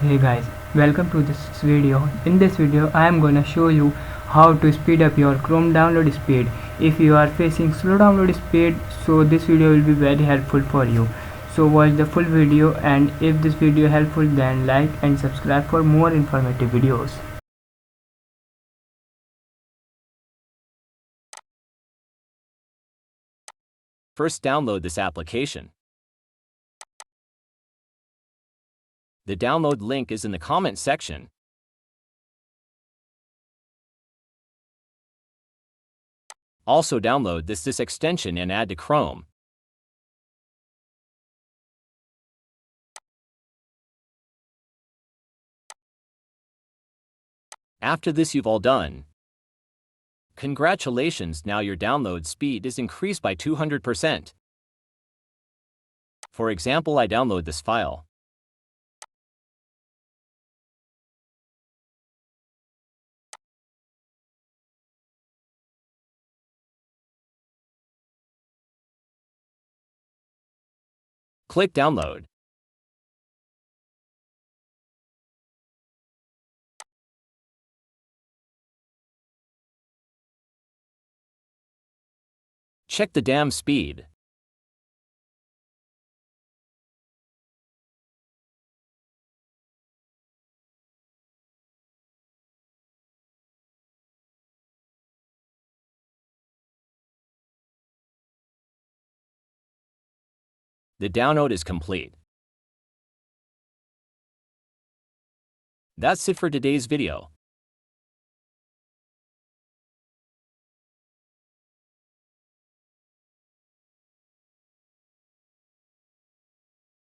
Hey guys, welcome to this video. In this video I am gonna show you how to speed up your Chrome download speed. If you are facing slow download speed, so this video will be very helpful for you. So watch the full video, and if this video helpful, then like and subscribe for more informative videos. First, download this application. The download link is in the comment section. Also download this extension and add to Chrome. After this you've all done. Congratulations, now your download speed is increased by 200%. For example, I download this file. Click download. Check the DAM speed. The download is complete. That's it for today's video.